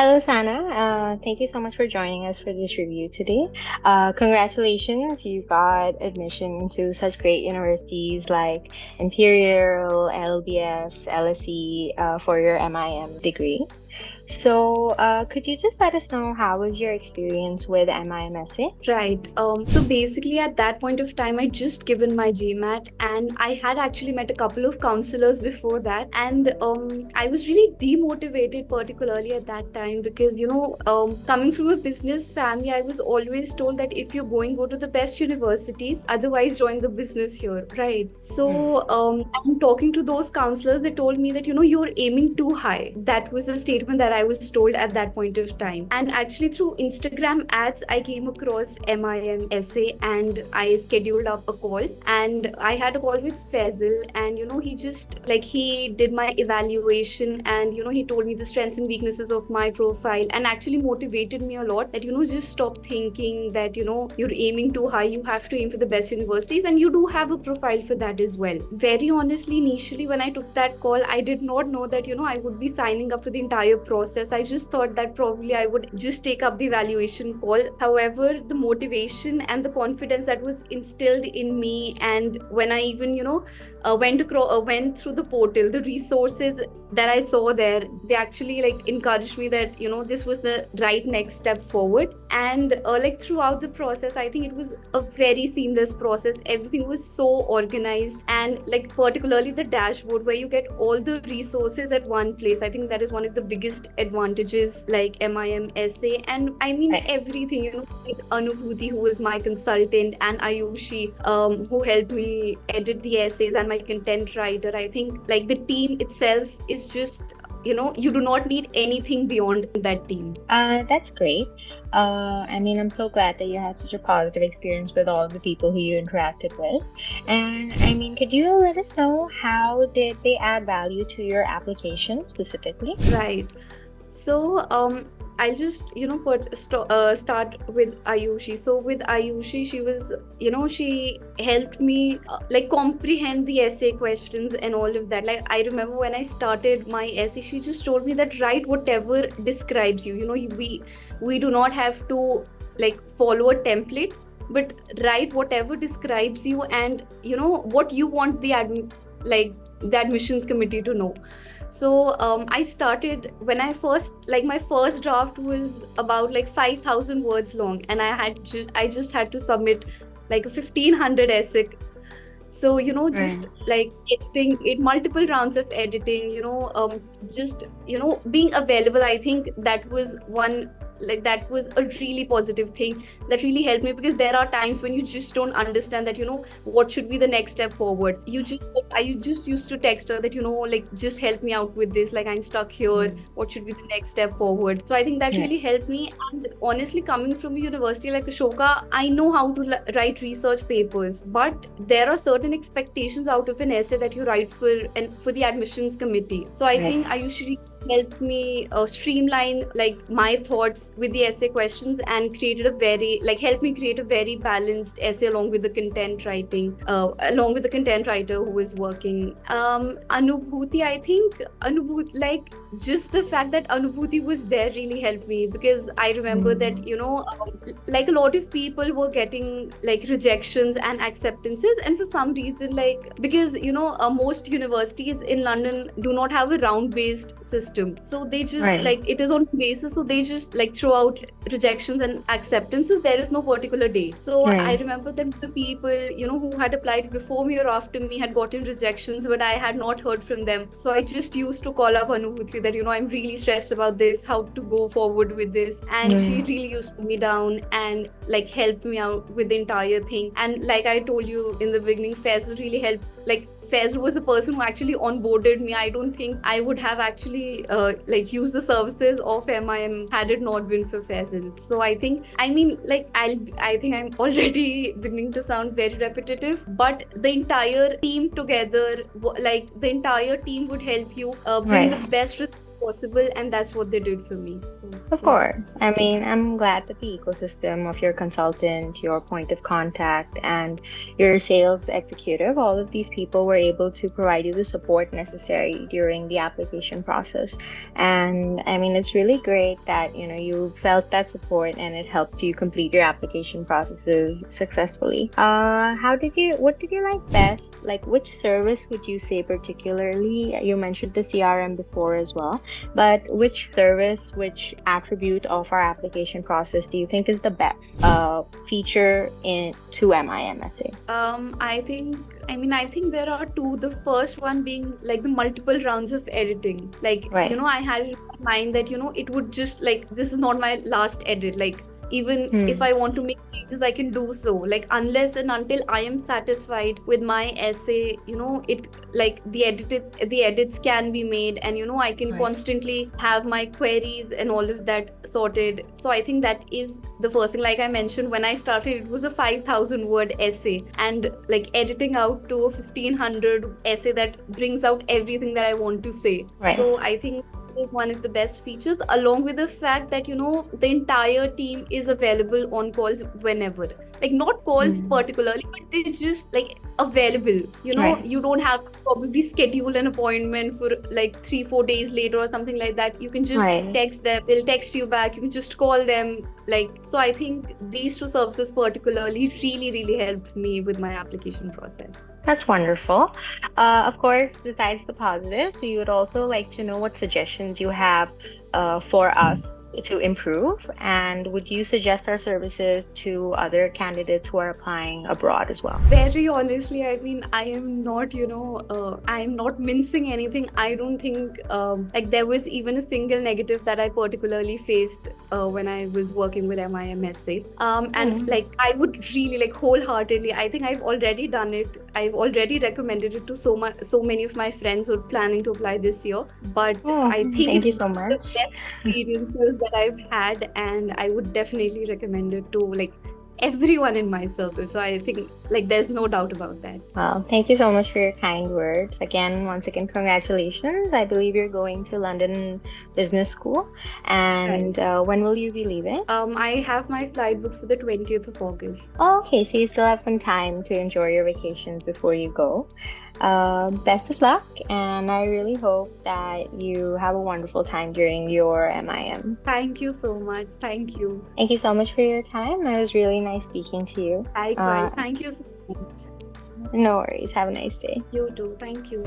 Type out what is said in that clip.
Hello, Sana. Thank you so much for joining us for this review today. Congratulations, you got admission into such great universities like Imperial, LBS, LSE for your MIM degree. So, could you just let us know how was your experience with MIMSA? Right. So basically, at that point of time, I just given my GMAT, and I had actually met a couple of counselors before that, and I was really demotivated, particularly at that time, because coming from a business family, I was always told that if you're going, go to the best universities, otherwise join the business here, right? So I'm talking to those counselors. They told me that you're aiming too high. That was the statement that I was told at that point of time, and actually through Instagram ads, I came across MIM essay and I scheduled up a call, and I had a call with Faisal, and he just like he did my evaluation, and he told me the strengths and weaknesses of my profile, and actually motivated me a lot that just stop thinking that you're aiming too high. You have to aim for the best universities, and you do have a profile for that as well. Very honestly, initially when I took that call, I did not know that I would be signing up for the entire process. I just thought that probably I would just take up the evaluation call. However, the motivation and the confidence that was instilled in me, and when I even went through the portal, the resources that I saw there, they actually like encouraged me that this was the right next step forward. And like throughout the process, I think it was a very seamless process. Everything was so organized, and like particularly the dashboard where you get all the resources at one place. I think that is one of the biggest advantages, like MIM essay. And I mean Right. everything, like Anubhuti, who was my consultant, and Ayushi, who helped me edit the essays, and my content writer. I think like the team itself is just, you do not need anything beyond that team. That's great. I'm so glad that you had such a positive experience with all the people who you interacted with. And could you let us know how did they add value to your application specifically? Right. So I'll just start with Ayushi. So with Ayushi, she was she helped me like comprehend the essay questions and all of that. Like I remember when I started my essay, she just told me that write whatever describes you. We do not have to like follow a template, but write whatever describes you, and what you want like the admissions committee to know. So I started when I first, like my first draft was about like 5,000 words long, and I just had to submit like a 1,500 essay. So just Right. like editing it, multiple rounds of editing, just being available. I think that was one, like that was a really positive thing that really helped me, because there are times when you just don't understand that what should be the next step forward. I just used to text her that like just help me out with this, like I'm stuck here, Mm. what should be the next step forward. So I think that Yeah. really helped me. And honestly, coming from a university like Ashoka, I know how to write research papers, but there are certain expectations out of an essay that you write for the admissions committee. So I Right. think Ayushi helped me streamline like my thoughts with the essay questions, and created a very like helped me create a very balanced essay along with the content writing, along with the content writer who was working. Anubhuti, I think Anubhuti, like just the fact that Anubhuti was there really helped me, because I remember that Mm. like a lot of people were getting like rejections and acceptances, and for some reason, like because most universities in London do not have a round based system, so they just Right. like it is on basis, so they just like throw out rejections and acceptances. There is no particular day. So I Right. remember that the people who had applied before me or after me had gotten rejections, but I had not heard from them. So I just used to call up Anubhuti that I'm really stressed about this, how to go forward with this, and she Mm. really used to put me down and like help me out with the entire thing. And like I told you in the beginning, Faisal really helped. Like Faisal was the person who actually onboarded me. I don't think I would have actually like used the services of MIM had it not been for Faisal. So I think, I mean, like I think I'm already beginning to sound very repetitive, but the entire team together, like the entire team would help you bring Right. the best possible, and that's what they did for me. So Of yeah. course. I mean, I'm glad that the ecosystem of your consultant, your point of contact, and your sales executive, all of these people were able to provide you the support necessary during the application process. And I mean, it's really great that, you felt that support and it helped you complete your application processes successfully. What did you like best? Like, which service would you say particularly? You mentioned the CRM before as well. But which service, which attribute of our application process do you think is the best feature in to MIMSA? I think there are two. The first one being like the multiple rounds of editing. Like, Right. I had in my mind that, it would just like, this is not my last edit. Like, even if Hmm. I want to make changes, I can do so. Like, unless and until I am satisfied with my essay, it like the edits can be made, and I can Right. constantly have my queries and all of that sorted. So I think that is the first thing. Like I mentioned, when I started, it was a 5,000 word essay, and like editing out to a 1,500 essay that brings out everything that I want to say. Right. So I think is one of the best features, along with the fact that the entire team is available on calls whenever. Like, not calls Hmm. particularly, but they're just like available. Right. You don't have to probably schedule an appointment for like 3-4 days later or something like that. You can just Right. text them, they'll text you back, you can just call them. Like, so I think these two services particularly really, really helped me with my application process. That's wonderful. Of course, besides the positives, we would also like to know what suggestions you have for us to improve, and would you suggest our services to other candidates who are applying abroad as well? Very honestly, I mean, I am not, I am not mincing anything. I don't think like there was even a single negative that I particularly faced when I was working with MIMSA. And Hmm. like I would really like wholeheartedly, I think I've already done it. I've already recommended it to so many of my friends who are planning to apply this year. But Oh, I think thank it's you so one of the much. best experiences that I've had, and I would definitely recommend it to like everyone in my circle. So I think like there's no doubt about that. Well, thank you so much for your kind words. Once again, congratulations. I believe you're going to London Business School. Right. And when will you be leaving? I have my flight booked for the 20th of August. Oh, okay, so you still have some time to enjoy your vacations before you go. Best of luck, and I really hope that you have a wonderful time during your MIM. Thank you so much. Thank you. Thank you so much for your time. It was really nice speaking to you. Likewise. Thank you so much. No worries. Have a nice day. You too. Thank you.